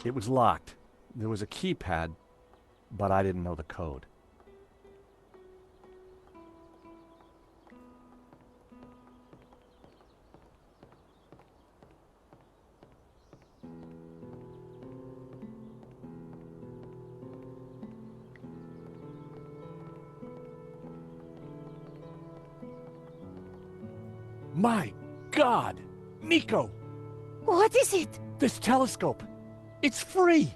It was locked. There was a keypad, but I didn't know the code. My God! Nico! What is it? This telescope! It's free!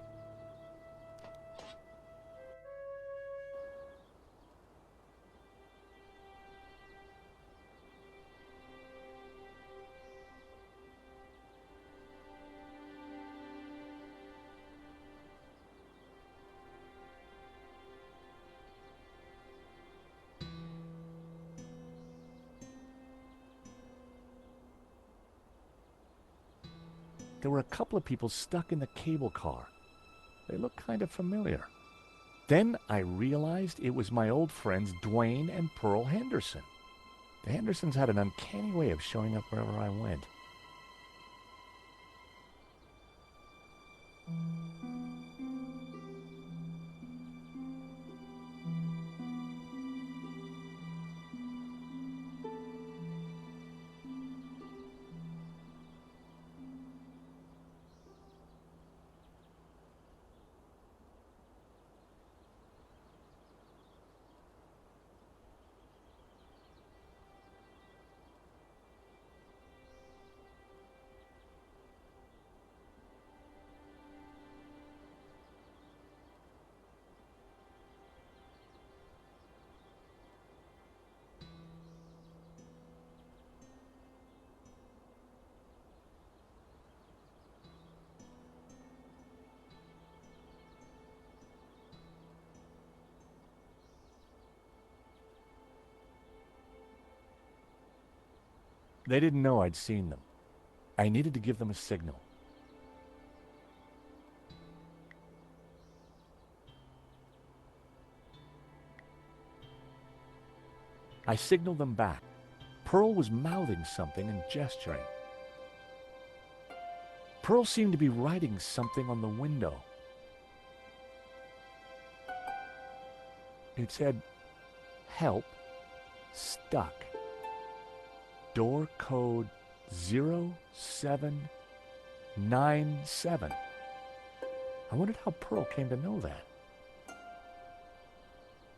There were a couple of people stuck in the cable car. They looked kind of familiar. Then I realized it was my old friends Dwayne and Pearl Henderson. The Hendersons had an uncanny way of showing up wherever I went. They didn't know I'd seen them. I needed to give them a signal. I signaled them back. Pearl was mouthing something and gesturing. Pearl seemed to be writing something on the window. It said, "Help, stuck. Door code 0797. I wondered how Pearl came to know that.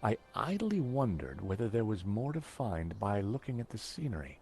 I idly wondered whether there was more to find by looking at the scenery.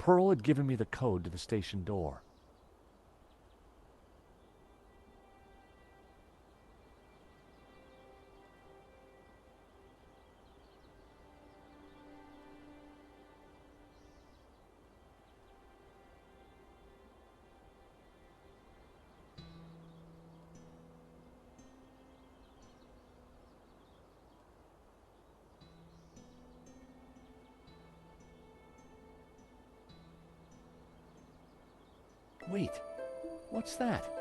Pearl had given me the code to the station door. Wait, what's that?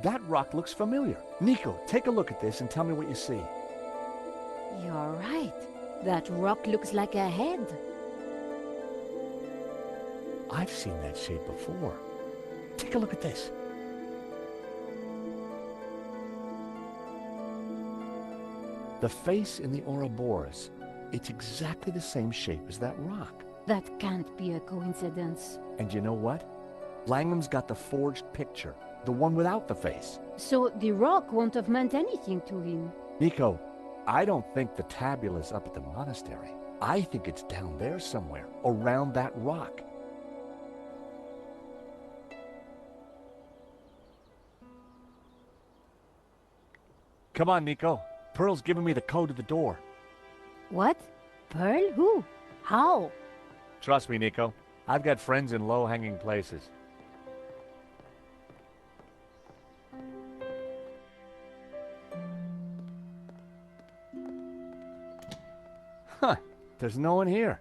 That rock looks familiar. Nico, take a look at this and tell me what you see. You're right. That rock looks like a head. I've seen that shape before. Take a look at this. The face in the Ouroboros, it's exactly the same shape as that rock. That can't be a coincidence. And you know what? Langham's got the forged picture, the one without the face. So the rock won't have meant anything to him. Nico, I don't think the tabula's up at the monastery. I think it's down there somewhere, around that rock. Come on, Nico. Pearl's giving me the code to the door. What? Pearl? Who? How? Trust me, Nico. I've got friends in low-hanging places. Huh. There's no one here.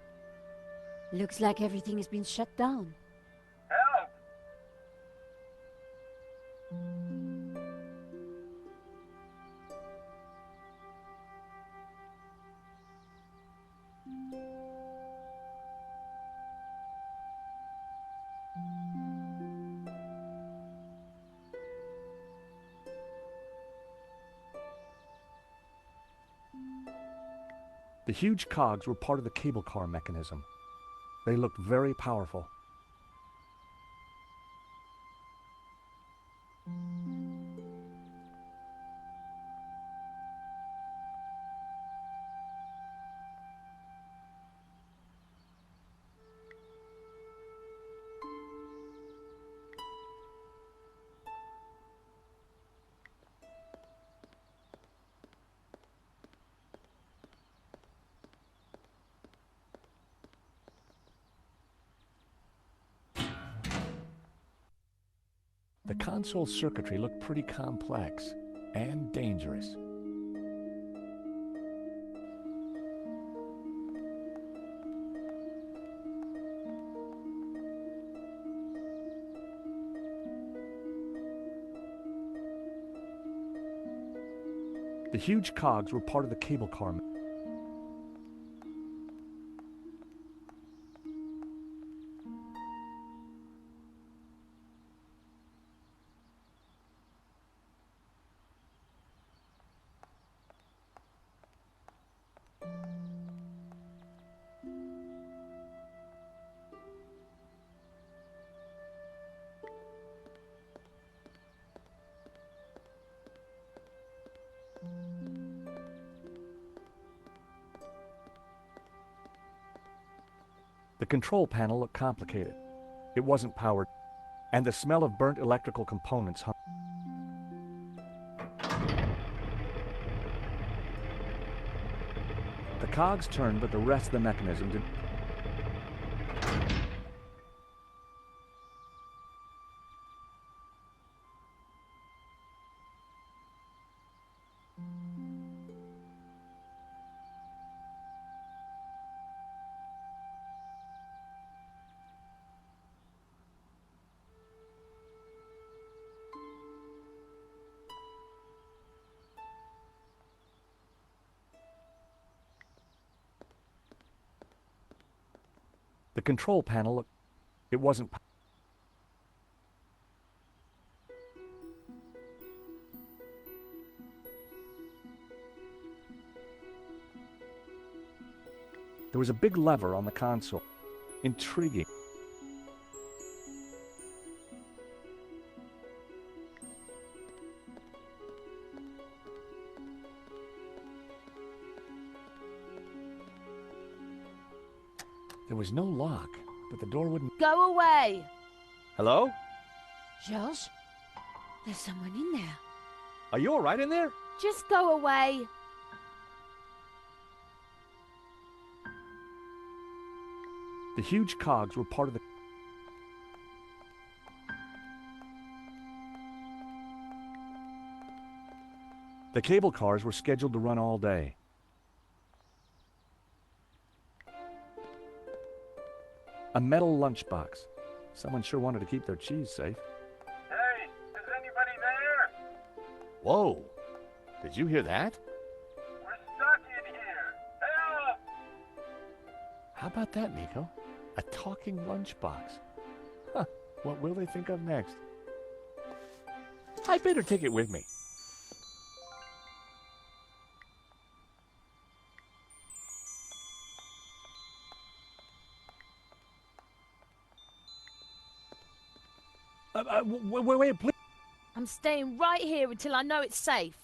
Looks like everything has been shut down. Help! The huge cogs were part of the cable car mechanism. They looked very powerful. The console circuitry looked pretty complex and dangerous. The huge cogs were part of the cable car. The control panel looked complicated. It wasn't powered, and the smell of burnt electrical components hung. The cogs turned, but the rest of the mechanism didn't. The control panel looked. It wasn't. There was a big lever on the console. Intriguing. There was no lock, but the door wouldn't... Go away! Hello? George? There's someone in there. Are you all right in there? Just go away. The huge cogs were part of the... The cable cars were scheduled to run all day. A metal lunchbox. Someone sure wanted to keep their cheese safe. Hey, is anybody there? Whoa! Did you hear that? We're stuck in here. Help! How about that, Nico? A talking lunchbox. Huh, what will they think of next? I better take it with me. Wait, please. I'm staying right here until I know it's safe.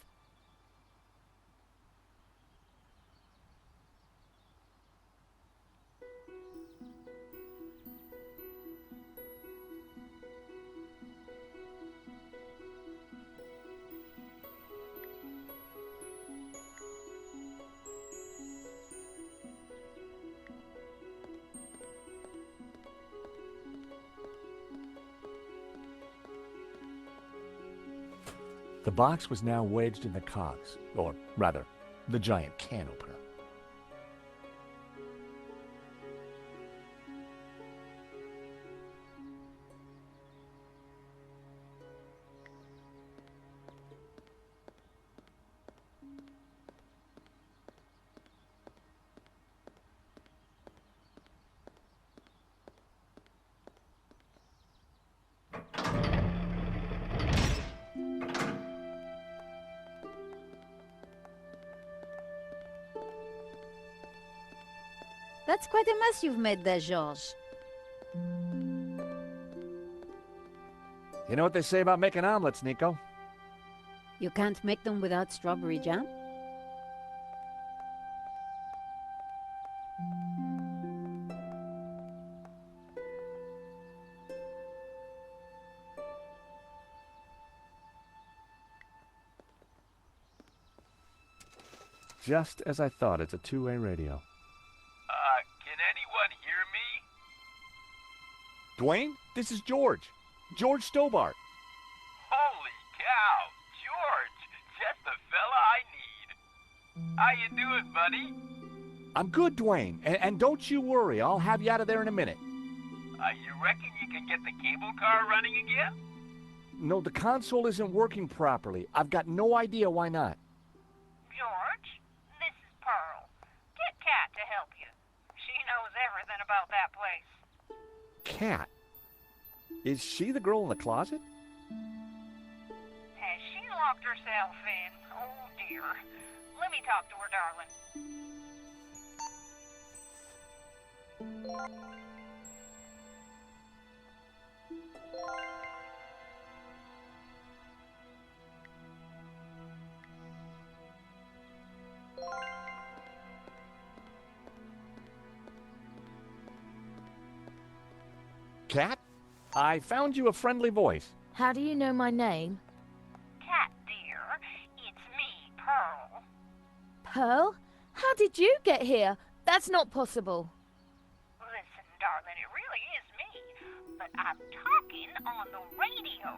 The box was now wedged in the cogs, or rather, the giant can opener. That's quite a mess you've made there, George. You know what they say about making omelets, Nico? You can't make them without strawberry jam? Just as I thought, it's a two-way radio. Can anyone hear me? Dwayne, this is George. George Sтоббарт. Holy cow, George, just the fella I need. How you doing, buddy? I'm good, Dwayne, and don't you worry. I'll have you out of there in a minute. You reckon you can get the cable car running again? No, the console isn't working properly. I've got no idea why not. George, this is Pearl. Get Kat to help you. She knows everything about that place. Kat? Is she the girl in the closet? Has she locked herself in? Oh, dear. Let me talk to her, darling. Kat? I found you a friendly voice. How do you know my name? Kat, dear, it's me, Pearl. Pearl? How did you get here? That's not possible. Listen, darling, it really is me, but I'm talking on the radio.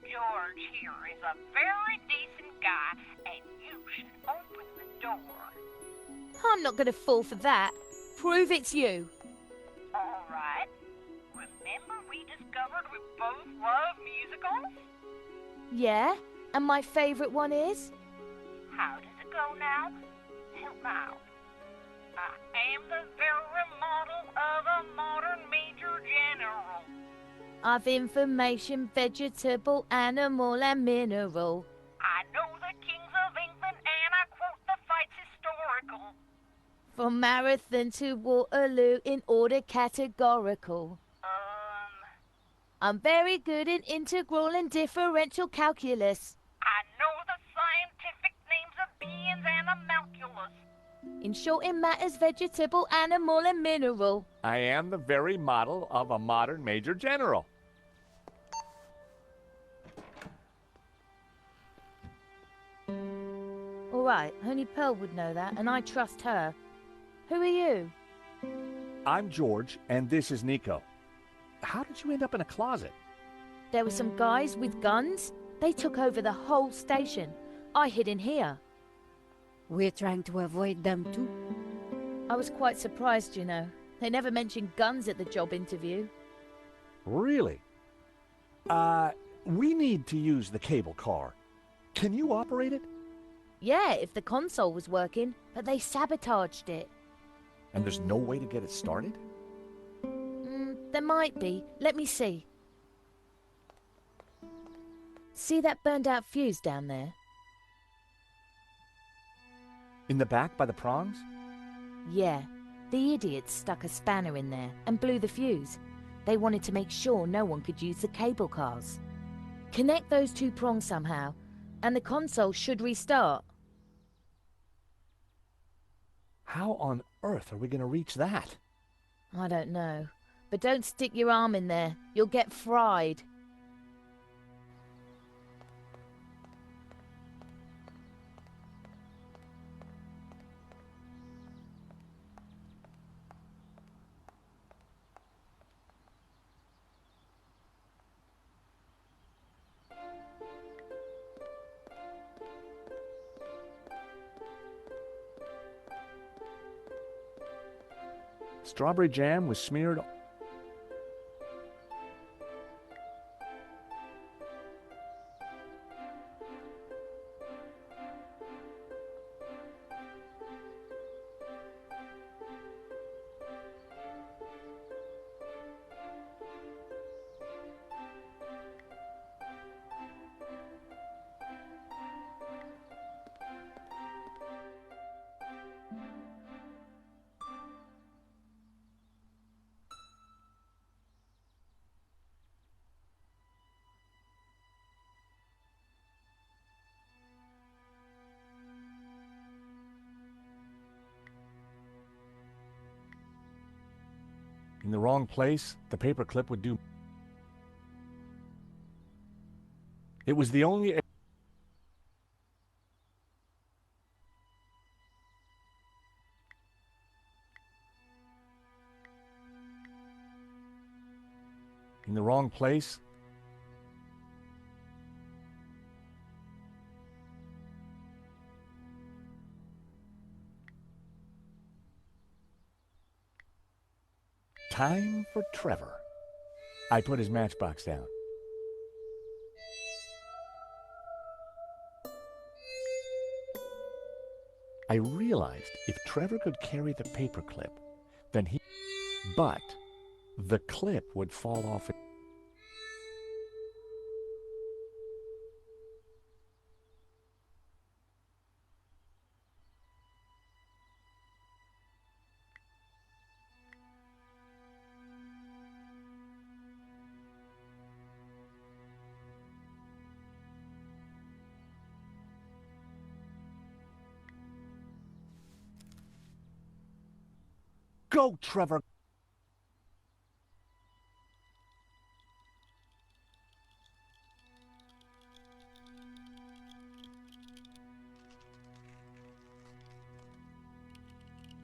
George here is a very decent guy, and you should open the door. I'm not going to fall for that. Prove it's you. All right. Remember we discovered we both love musicals? Yeah? And my favorite one is? How does it go now? Help me out. I am the very model of a modern major general. Of information, vegetable, animal, and mineral. I know the kings of England and I quote the fights historical. From Marathon to Waterloo in order categorical. I'm very good in integral and differential calculus. I know the scientific names of beings and homunculus. In short, in matters vegetable, animal, and mineral. I am the very model of a modern major general. All right, only Pearl would know that, and I trust her. Who are you? I'm George, and this is Nico. How did you end up in a closet? There were some guys with guns. They took over the whole station. I hid in here. We're trying to avoid them too. I was quite surprised, you know. They never mentioned guns at the job interview. Really? We need to use the cable car. Can you operate it? Yeah, if the console was working, but they sabotaged it. And there's no way to get it started? There might be. Let me see. See that burned out fuse down there? In the back by the prongs? Yeah. The idiots stuck a spanner in there and blew the fuse. They wanted to make sure no one could use the cable cars. Connect those two prongs somehow, and the console should restart. How on earth are we going to reach that? I don't know. But don't stick your arm in there. You'll get fried. Strawberry jam was smeared. In the wrong place, the paperclip would do. It was the only. In the wrong place. Time for Trevor. I put his matchbox down. I realized if Trevor could carry the paperclip, then he... But the clip would fall off. Go, Trevor!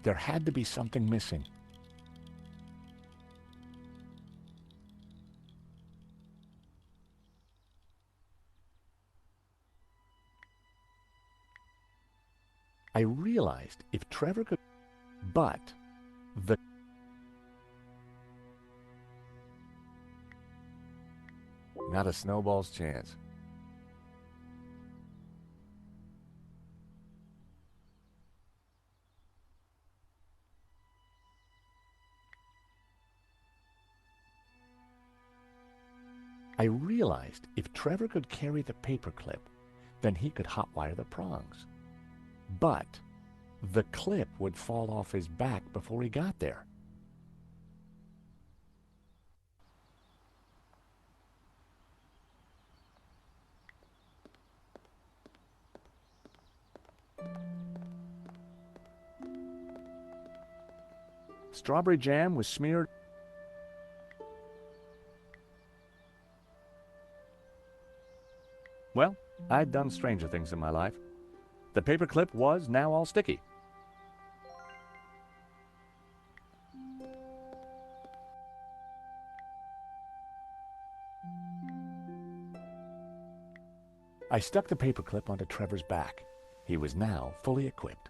There had to be something missing. I realized if Trevor could... But the... Not a snowball's chance. I realized if Trevor could carry the paperclip, then he could hotwire the prongs. But the clip would fall off his back before he got there. Strawberry jam was smeared... Well, I'd done stranger things in my life. The paperclip was now all sticky. I stuck the paperclip onto Trevor's back. He was now fully equipped.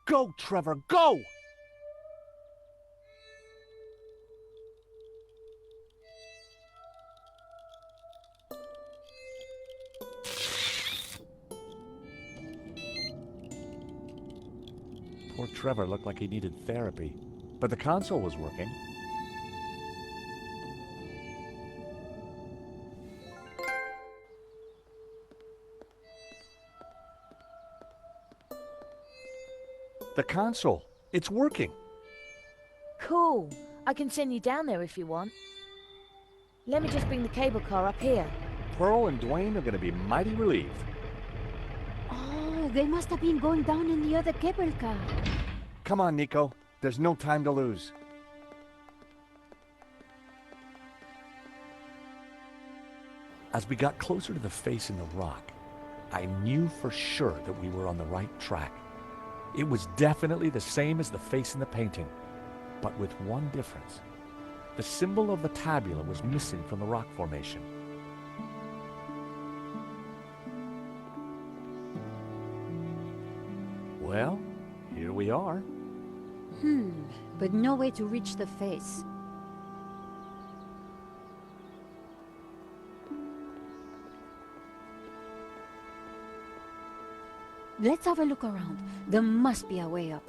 Go, Trevor, go! Poor Trevor looked like he needed therapy, but the console was working. The console, it's working. Cool. I can send you down there if you want. Let me just bring the cable car up here. Pearl and Dwayne are going to be mighty relieved. Oh, they must have been going down in the other cable car. Come on, Nico. There's no time to lose. As we got closer to the face in the rock, I knew for sure that we were on the right track. It was definitely the same as the face in the painting, but with one difference. The symbol of the tabula was missing from the rock formation. Well, here we are. But no way to reach the face. Let's have a look around. There must be a way up.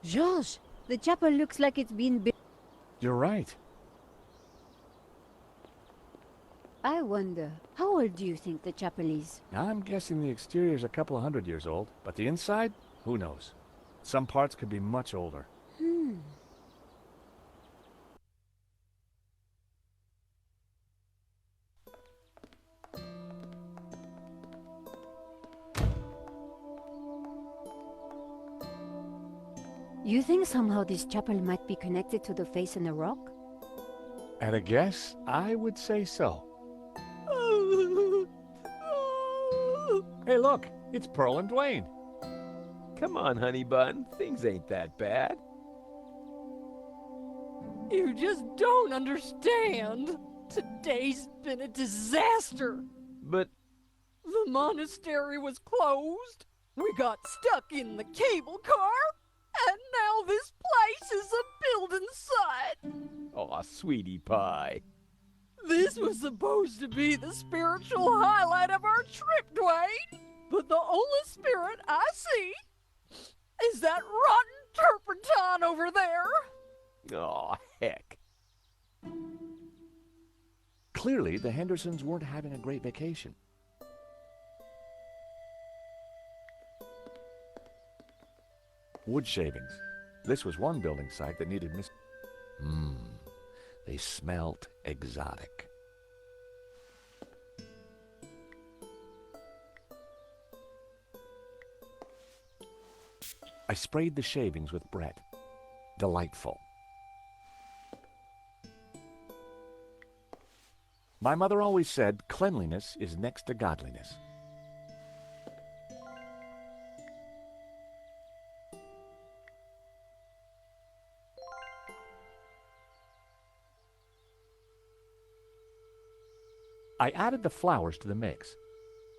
George, the chapel looks like it's been built. You're right. I wonder, how old do you think the chapel is? I'm guessing the exterior's a couple of 100 years old, but the inside, who knows? Some parts could be much older. You think somehow this chapel might be connected to the face in the rock? At a guess, I would say so. Hey, look, it's Pearl and Dwayne. Come on, honey bun. Things ain't that bad. You just don't understand. Today's been a disaster. But The monastery was closed. We got stuck in the cable car. And now this place is a building site. aw, sweetie pie. This was supposed to be the spiritual highlight of our trip, Dwayne. But the only spirit I see is that rotten turpentine over there. Aw, heck. Clearly, the Hendersons weren't having a great vacation. Wood shavings. This was one building site that needed they smelt exotic. I sprayed the shavings with Brett. Delightful. My mother always said cleanliness is next to godliness. I added the flowers to the mix.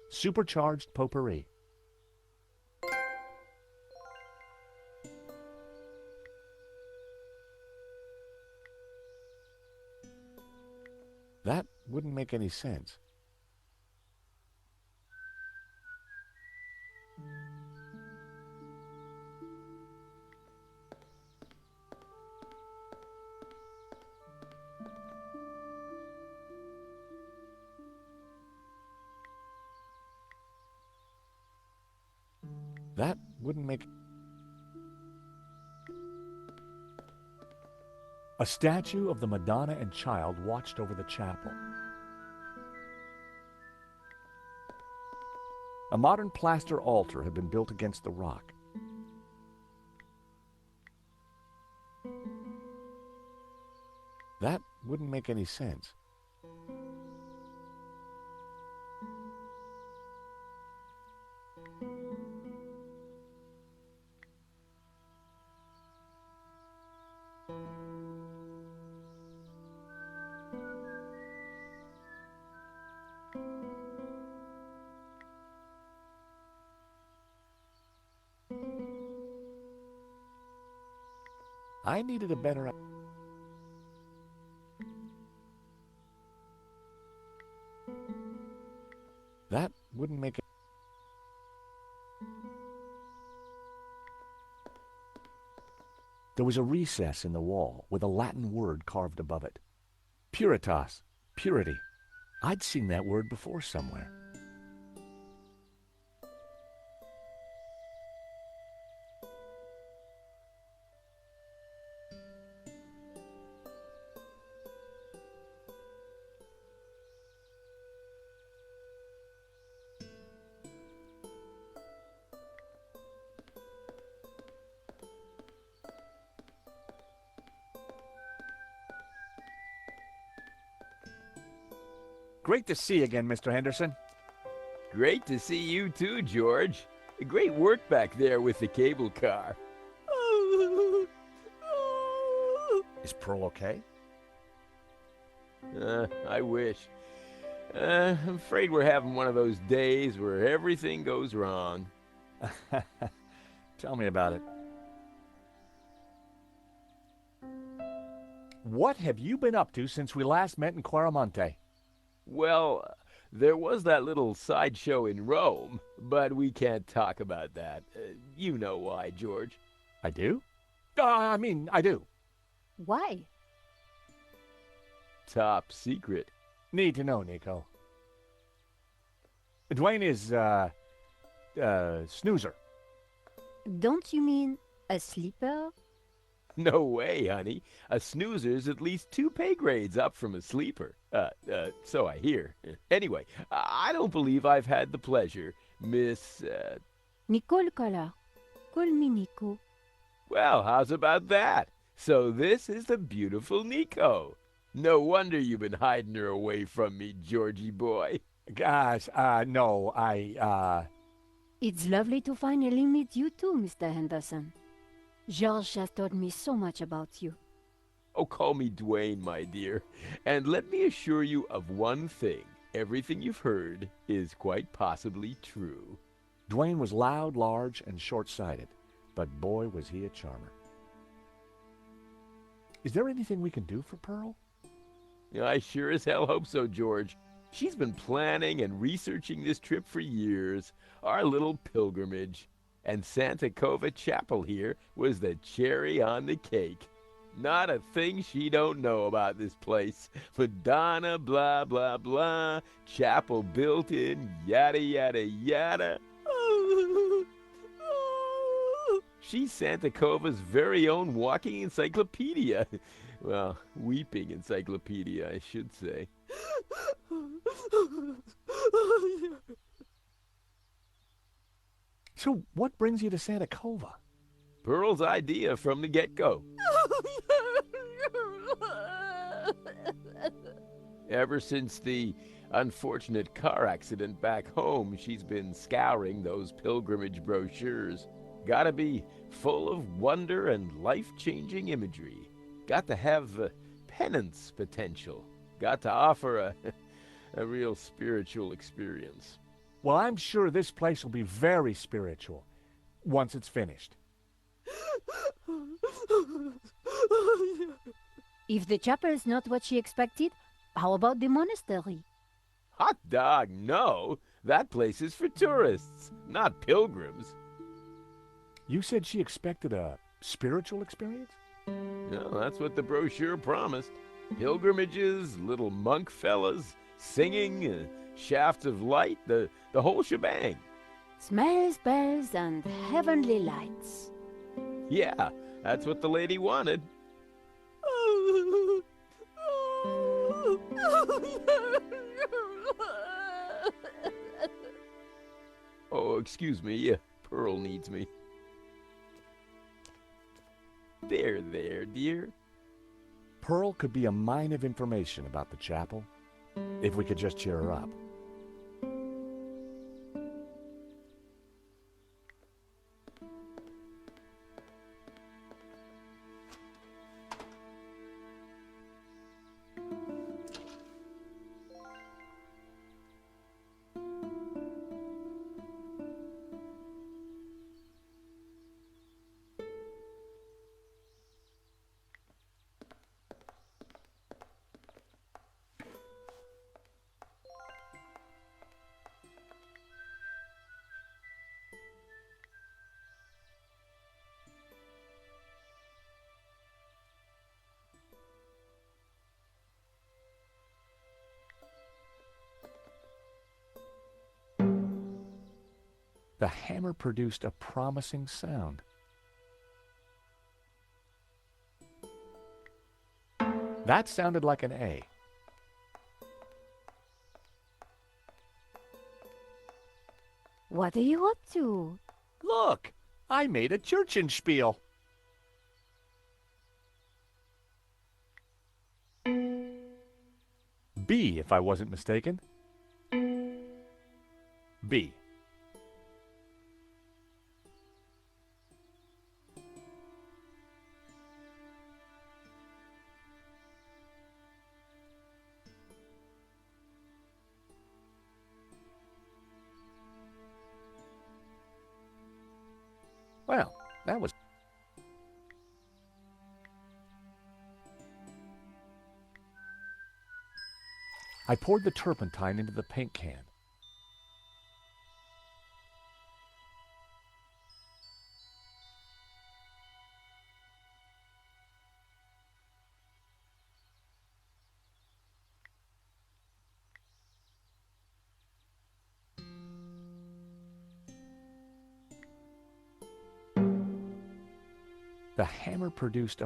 Supercharged potpourri. That wouldn't make any sense. That wouldn't make... A statue of the Madonna and Child watched over the chapel. A modern plaster altar had been built against the rock. That wouldn't make any sense. I needed a better... That wouldn't make it... There was a recess in the wall with a Latin word carved above it. Puritas, purity. I'd seen that word before somewhere. Great to see you again, Mr. Henderson. Great to see you too, George. Great work back there with the cable car. Is Pearl okay? I wish. I'm afraid we're having one of those days where everything goes wrong. Tell me about it. What have you been up to since we last met in Quaramonte? Well, there was that little sideshow in Rome, but we can't talk about that. You know why, George. I do? I do. Why? Top secret. Need to know, Nico. Dwayne is, snoozer. Don't you mean a sleeper? No way, honey. A snoozer's at least 2 pay grades up from a sleeper. So I hear. Anyway, I don't believe I've had the pleasure, Miss,Nicole Collar. Call me Nico. Well, how's about that? So this is the beautiful Nico. No wonder you've been hiding her away from me, Georgie boy. Gosh, no, It's lovely to finally meet you too, Mr. Henderson. George has told me so much about you. Oh, call me Dwayne, my dear. And let me assure you of one thing. Everything you've heard is quite possibly true. Dwayne was loud, large, and short-sighted, but boy, was he a charmer. Is there anything we can do for Pearl? I sure as hell hope so, George. She's been planning and researching this trip for years, our little pilgrimage. And Santa Cova Chapel here was the cherry on the cake. Not a thing she don't know about this place. Madonna, blah, blah, blah. Chapel built in, yada, yada, yada. She's Santa Cova's very own walking encyclopedia. Well, weeping encyclopedia, I should say. So what brings you to Santa Cova? Pearl's idea from the get-go. Ever since the unfortunate car accident back home, she's been scouring those pilgrimage brochures. Gotta be full of wonder and life-changing imagery. Got to have penance potential. Got to offer a real spiritual experience. Well, I'm sure this place will be very spiritual once it's finished. If the chapel is not what she expected, how about the monastery? Hot dog, no. That place is for tourists, not pilgrims. You said she expected a spiritual experience? No, that's what the brochure promised. Pilgrimages, little monk fellas, singing, shafts of light, the whole shebang. Smells, bells, and heavenly lights. Yeah, that's what the lady wanted. Oh, excuse me. Pearl needs me. There, dear. Pearl could be a mine of information about the chapel, if we could just cheer her up. The hammer produced a promising sound. That sounded like an A. What are you up to? Look, I made a Churchenspiel. B, if I wasn't mistaken. B. Well, that was... I poured the turpentine into the paint can. The hammer produced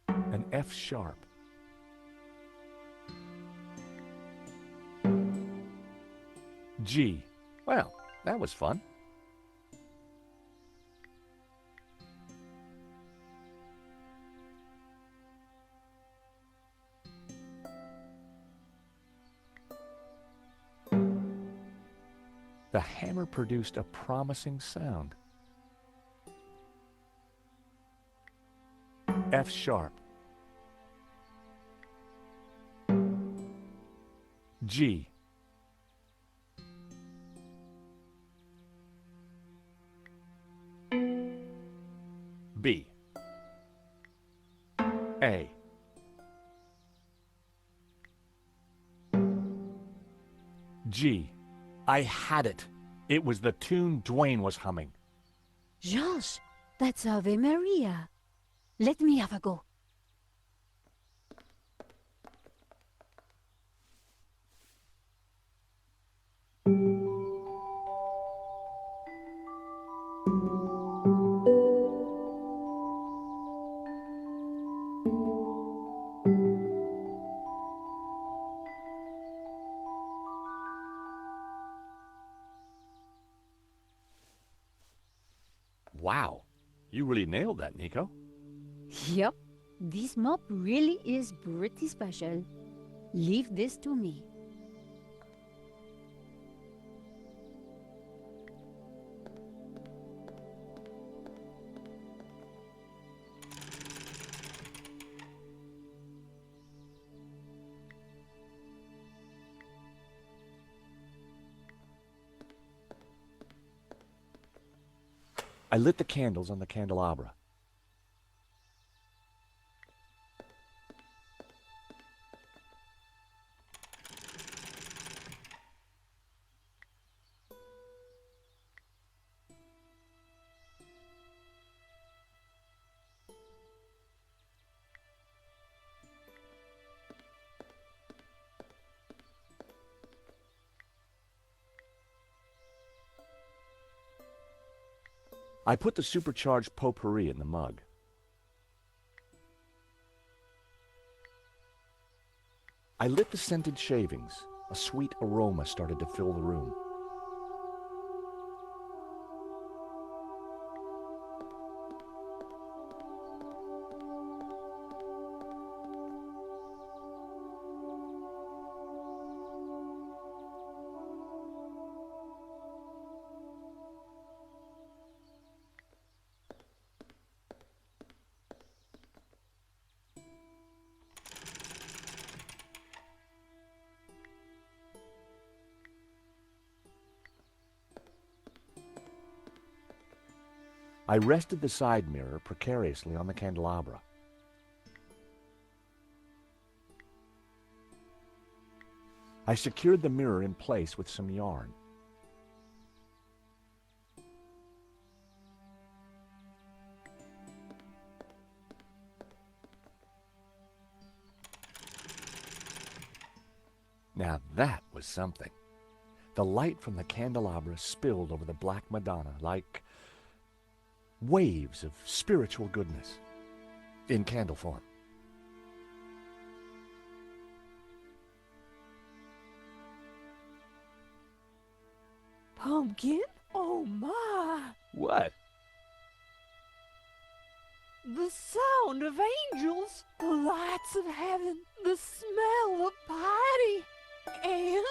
an F sharp. G. Well, that was fun. The hammer produced a promising sound. F sharp. G. B. A. G. I had it. It was the tune Dwayne was humming. Georges, that's Ave Maria. Let me have a go. Wow, you really nailed that, Nico. Yep, this mop really is pretty special. Leave this to me. I lit the candles on the candelabra. I put the supercharged potpourri in the mug. I lit the scented shavings. A sweet aroma started to fill the room. I rested the side mirror precariously on the candelabra. I secured the mirror in place with some yarn. Now that was something. The light from the candelabra spilled over the Black Madonna like waves of spiritual goodness in candle form. Pumpkin? Oh my! What? The sound of angels, the lights of heaven, the smell of piety, and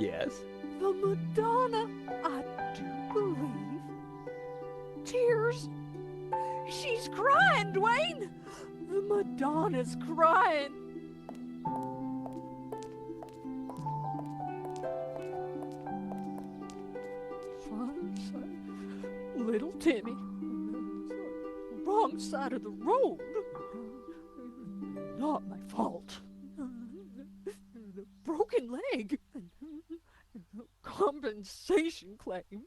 Yes? the Madonna, I do believe. Tears. She's crying, Dwayne. The Madonna's crying. Little Timmy. Wrong side of the road. Not my fault. The broken leg. Compensation claim.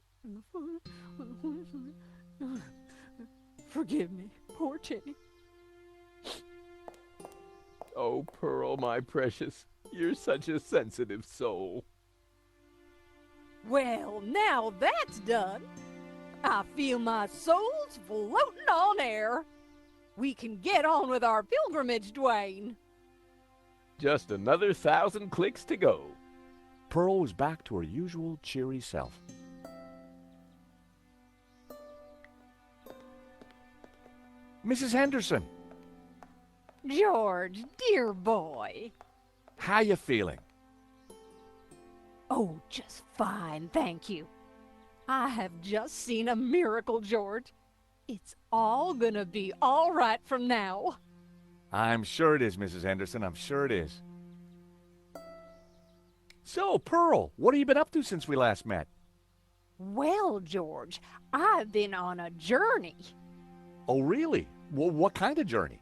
Forgive me, poor Timmy. Oh, Pearl, my precious, you're such a sensitive soul. Well, now that's done. I feel my soul's floating on air. We can get on with our pilgrimage, Dwayne. Just another 1,000 clicks to go. Pearl was back to her usual cheery self. Mrs. Henderson, George, dear boy. how you feeling? Oh, just fine, thank you. I have just seen a miracle, George. It's all gonna be all right from now. I'm sure it is, Mrs. Henderson. I'm sure it is. So, Pearl, what have you been up to since we last met? Well, George, I've been on a journey. Oh, really? Well, what kind of journey?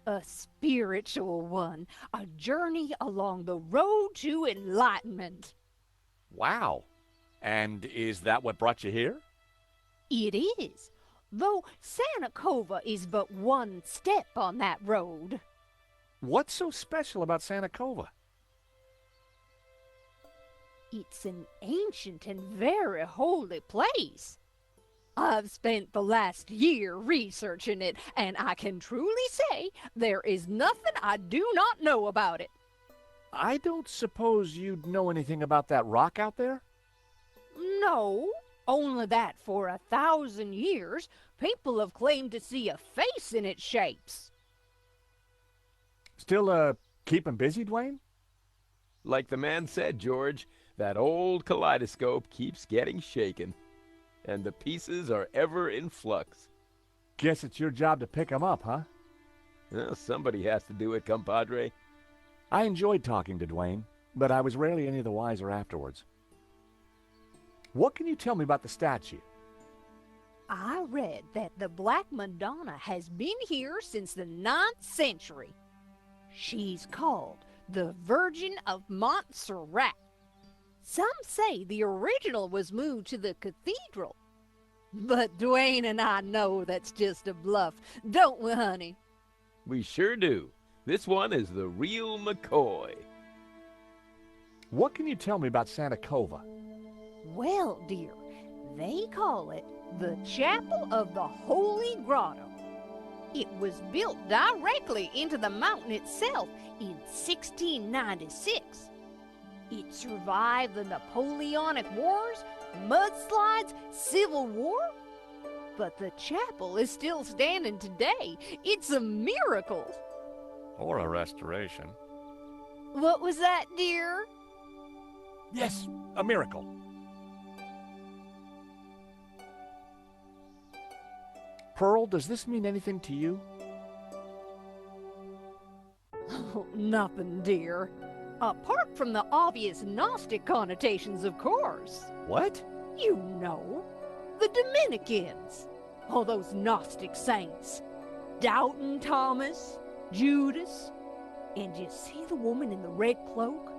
A spiritual one. A journey along the road to enlightenment. Wow. And is that what brought you here? It is, though Santa Cova is but one step on that road. What's so special about Santa Cova? It's an ancient and very holy place. I've spent the last year researching it, and I can truly say there is nothing I do not know about it. I don't suppose you'd know anything about that rock out there? No, only that for 1,000 years, people have claimed to see a face in its shapes. Still, keeping busy, Dwayne? Like the man said, George, that old kaleidoscope keeps getting shaken, and the pieces are ever in flux. Guess it's your job to pick 'em up, huh? Well, somebody has to do it, compadre. I enjoyed talking to Dwayne, but I was rarely any the wiser afterwards. What can you tell me about the statue? I read that the Black Madonna has been here since the 9th century. She's called the Virgin of Montserrat. Some say the original was moved to the cathedral. But Dwayne and I know that's just a bluff, don't we, honey? We sure do. This one is the real McCoy. What can you tell me about Santa Cova? Well, dear, they call it the Chapel of the Holy Grotto. It was built directly into the mountain itself in 1696. It survived the Napoleonic Wars, mudslides, Civil War. But the chapel is still standing today. It's a miracle. Or a restoration. What was that, dear? Yes, a miracle. Pearl, does this mean anything to you? Oh, nothing, dear. Apart from the obvious Gnostic connotations, of course. What? You know, the Dominicans. All those Gnostic saints. Doubting Thomas, Judas. And you see the woman in the red cloak?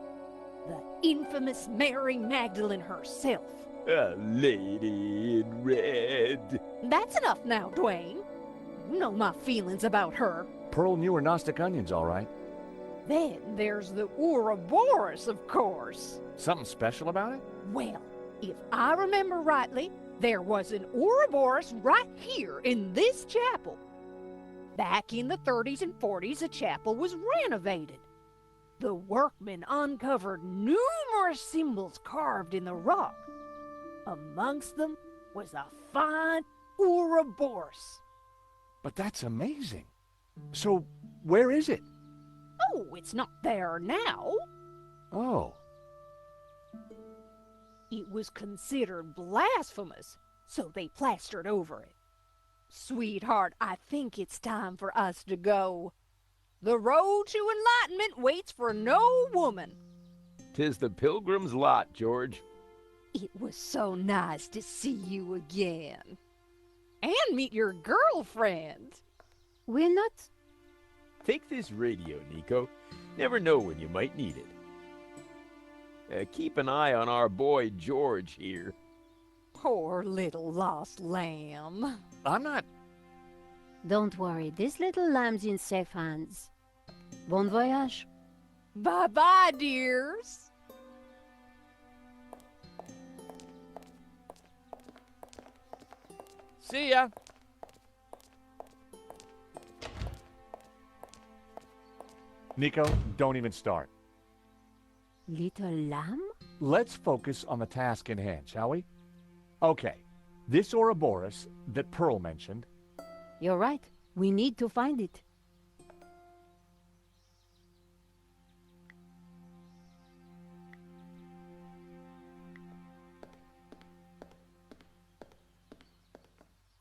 The infamous Mary Magdalene herself. A lady in red. That's enough now, Dwayne. You know my feelings about her. Pearl knew her Gnostic onions, all right. Then there's the Ouroboros, of course. Something special about it? Well, if I remember rightly, there was an Ouroboros right here in this chapel. Back in the 30s and 40s, the chapel was renovated. The workmen uncovered numerous symbols carved in the rock. Amongst them was a fine Ouroboros. But that's amazing. So, where is it? Oh, it's not there now. Oh. It was considered blasphemous, so they plastered over it. Sweetheart, I think it's time for us to go. The road to enlightenment waits for no woman. 'Tis the pilgrim's lot, George. It was so nice to see you again. And meet your girlfriend. We're not... Take this radio, Nico. Never know when you might need it. Keep an eye on our boy George here. Poor little lost lamb. I'm not... Don't worry, this little lamb's in safe hands. Bon voyage. Bye-bye, dears. See ya. Nico, don't even start. Little lamb? Let's focus on the task in hand, shall we? Okay, this Ouroboros that Pearl mentioned. You're right. We need to find it.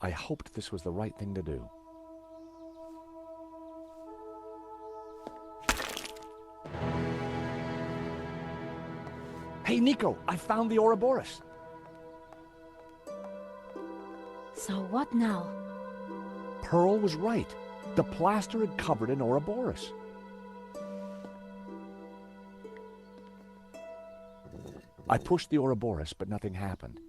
I hoped this was the right thing to do. Hey, Nico, I found the Ouroboros. So what now? Pearl was right. The plaster had covered an Ouroboros. I pushed the Ouroboros, but nothing happened.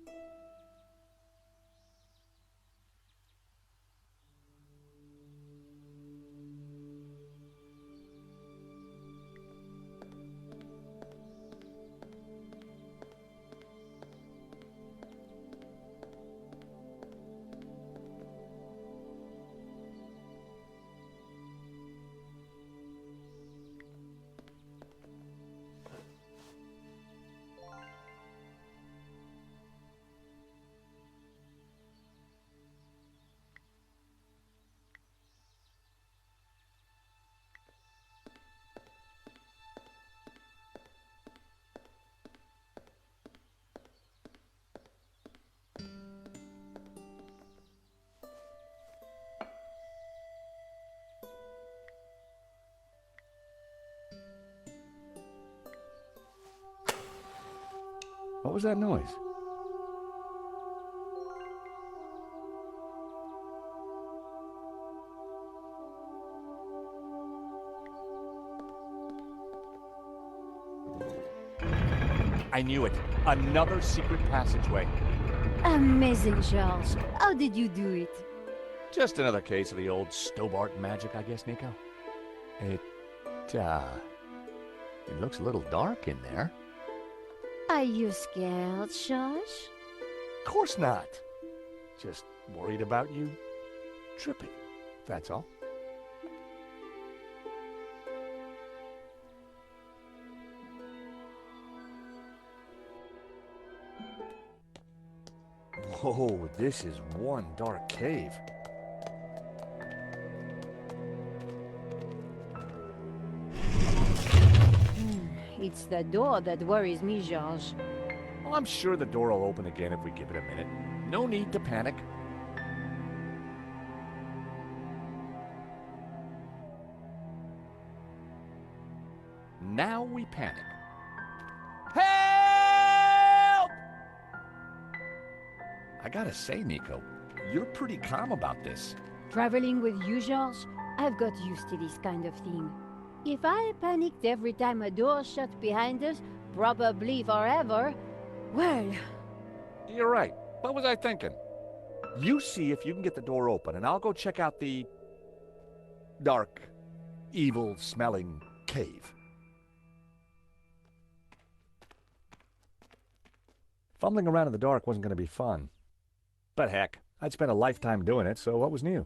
What was that noise? I knew it. Another secret passageway. Amazing, Charles. How did you do it? Just another case of the old Sтоббарта magic, I guess, Nico. It looks a little dark in there. Are you scared, George? Of course not. Just worried about you tripping, that's all. Whoa, this is one dark cave. It's the door that worries me, George. Well, I'm sure the door will open again if we give it a minute. No need to panic. Now we panic. Help! I gotta say, Nico, you're pretty calm about this. Traveling with you, George, I've got used to this kind of thing. If I panicked every time a door shut behind us, probably forever, well... You're right. What was I thinking? You see if you can get the door open, and I'll go check out the dark, evil-smelling cave. Fumbling around in the dark wasn't going to be fun. But heck, I'd spent a lifetime doing it, so what was new?